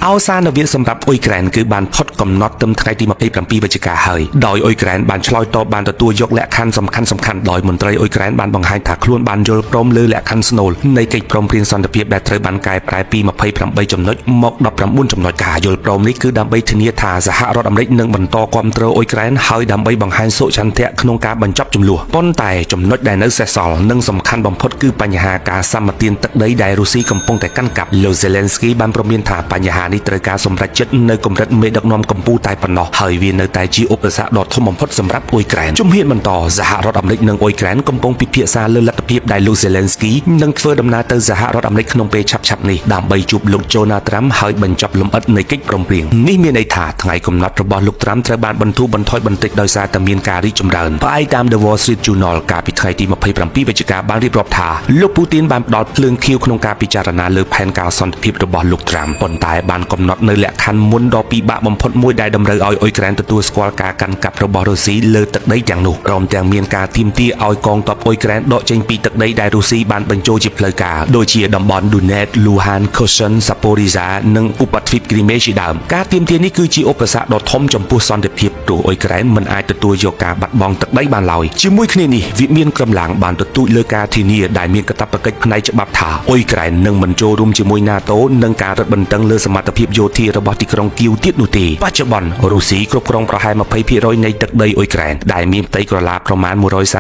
អវសានវិទ្យសម្រាប់អ៊ុយក្រែនគឺបានផុតកំណត់ត្រឹមថ្ងៃទី27វិច្ឆិកាហើយដោយអ៊ុយក្រែនបានឆ្លើយតបបានទទួលយកលក្ខខណ្ឌសំខាន់ដោយមន្ត្រីអ៊ុយក្រែនបានបង្ហាញថាខ្លួនបានយល់ព្រមលើលក្ខខណ្ឌស្នូលនៃកិច្ចព្រមព្រៀងសន្តិភាពដែលត្រូវបានកែប្រែពី28ចំណុចមក19ចំណុចការយល់ព្រមនេះគឺដើម្បីធានាថាសហរដ្ឋអាមេរិកនឹងបន្តគាំទ្រអ៊ុយក្រែនហើយដើម្បីបង្ហាញសុចន្ទៈក្នុងការបញ្ចប់ជម្លោះប៉ុន្តែចំណុចដែលនៅសេសសល់និងសំខាន់បំផុតគឺបញ្ហាការសម្បទានទឹកដីដែលរុស្ស៊ីកំពុងតែកាន់កាប់លោក Zelensky បានព្រមានថាបញ្ហានេះត្រូវការសម្រេចចិត្តនៅកម្រិតមេដឹកនាំកម្ពុជាតែប៉ុណ្ណោះហើយវានៅតែជាឧបសគ្គដ៏ធំបំផុតសម្រាប់អ៊ុយក្រែនជំហានបន្តសហរដ្ឋអាមេរិកនិងអ៊ុយក្រែនកំពុងពិភាក្សាលើលទ្ធភាពដែលលោក Zelensky នឹងធ្វើដំណើរទៅសហរដ្ឋអាមេរិកក្នុងពេលឆាប់ៗនេះដើម្បីជួបលោក Donald Trump ហើយបញ្ចប់លម្អិតនៃកិច្ចព្រមព្រៀងនេះមានន័យថាថ្ងៃកំណត់របស់លោក Trump ត្រូវបានបន្ធូរបន្ថយបន្តិចដោយសារតែមានការរីកចម្រើនផ្អែកតាម The Wall Street Journal កាលពីថ្ងៃទី27វិច្ឆិកាបានរៀបរាប់ថាលោកពូទីនបានផ្ដល់ភ្លើងខៀវក្នុងការពិចារណាលើផែនការសន្តិភាពរបស់លោក Trump ប៉ុន្តែបានកំណត់នៅលក្ខខណ្ឌមុនដ៏ពិបាកបំផុតមួយដែលតម្រូវឲ្យអ៊ុយក្រែនទទួលស្គាល់ការកាន់កាប់របស់រុស្ស៊ីលើទឹកដីទាំងនោះព្រមទាំងមានការទាមទារឲ្យកងទ័ពអ៊ុយក្រែនដកចេញពីទឹកដីដែលរុស្ស៊ីបានបញ្ចូលជាផ្លូវការដូចជាតំបន់ Donetsk, Luhansk, Kherson, Zaporizhzhia និងឧបទ្វីបគ្រីមេជាដើមការទាមទារនេះគឺជាឧបសគ្គដ៏ធំចំពោះសន្តិភាពព្រោះអ៊ុយក្រែនមិនអាចទទួលយកការបាត់បង់ទឹកដីបានឡើយជាមួយគ្នានេះវិមានក្រំឡាំងបានទទូចលើការធានាដែលមានកាតព្វកិច្ចផ្នែកច្បាប់ថាអ៊ុយក្រែននឹងមិនចូលរួមជាមួយ NATO និងការរឹតបន្តឹងលើសមត្ថភាពយោធារបស់ទីក្រុងគីវទៀតនោះទេបច្ចុប្បន្នរុស្ស៊ីគ្រប់គ្រងប្រហែល 20% នៃទឹកដីអ៊ុយក្រែនដែលមានផ្ទៃក្រឡាប្រមាណ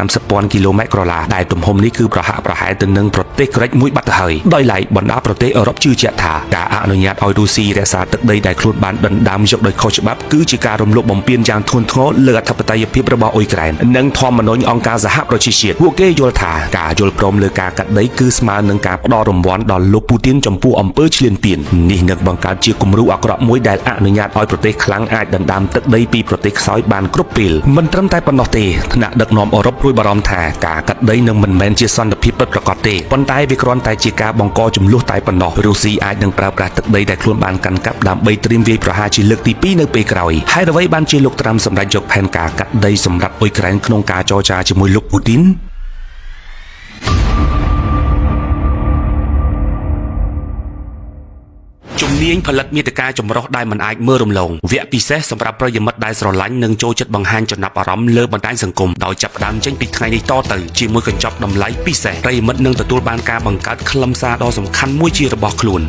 130,000 គីឡូម៉ែត្រក្រឡាដែលទំហំនេះគឺប្រហាក់ប្រហែលទៅនឹងប្រទេសក្រិចមួយបាត់ទៅហើយដោយឡែកបណ្ដាប្រទេសអឺរ៉ុបជឿជាក់ថាការអនុញ្ញាតឲ្យរុស្ស៊ីរក្សាទឹកដីដែលខ្លួនបានដណ្ដើមយកដោយខុសច្បាប់គឺជាការរំលោភបំពានយ៉ាងធ្ងន់ធ្ងរលើអធិបតេយ្យភាពរបស់អ៊ុយក្រែននិងធម្មនុញ្ញអង្គការសហប្រជាជាតិពួកគេយល់ថាការយល់ព្រមលើការកាត់ដីគឺស្មើនឹងការផ្ដល់រង្វាន់ដល់លោកពូទីនចំពោះអំពើឈ្លានពាននេះនឹងបង្កើតជាគំរូអាក្រក់មួយដែលអនុញ្ញាតឲ្យប្រទេសខ្លាំងអាចដណ្ដើមទឹកដីពីប្រទេសខ្សោយបានគ្រប់ពេលមិនត្រឹមតែប៉ុណ្ណោះទេថ្នាក់ដឹកនាំអឺរ៉ុបព្រួយបារម្ភថាការកាត់ដីនឹងមិនមែនជាសន្តិភាពពិតប្រាកដទេប៉ុន្តែវាគ្រាន់តែជាការបង្កចំនួនតែប៉ុណ្ណោះរុស្ស៊ីអាចនឹងប្រើប្រាស់ទឹកដីដែលខ្លួនបានកាន់កាប់ដើម្បីត្រៀមវាយប្រហារជាលើកទី2នៅពេលក្រោយហើយអ្វីបានជាលោកត្រាំសម្រេចយកផែនការកាត់ដីសម្រាប់អ៊ុយក្រែនក្នុងការចរចាជាមួយលោកពូទីនជំនាញផលិតមាតិកាចម្រុះដែលមិនអាចមើលរំលងវគ្គពិសេសសម្រាប់ប្រិយមិត្តដែលស្រឡាញ់និងចូលចិត្តបង្ហាញចំណាប់អារម្មណ៍លើបណ្ដាញសង្គមដោយចាប់ផ្ដើមចេញពីថ្ងៃនេះតទៅជាមួយកញ្ចប់តម្លៃពិសេសប្រិយមិត្តនឹងទទួលបានការបង្កើតខ្លឹមសារដ៏សំខាន់មួយជារបស់ខ្លួន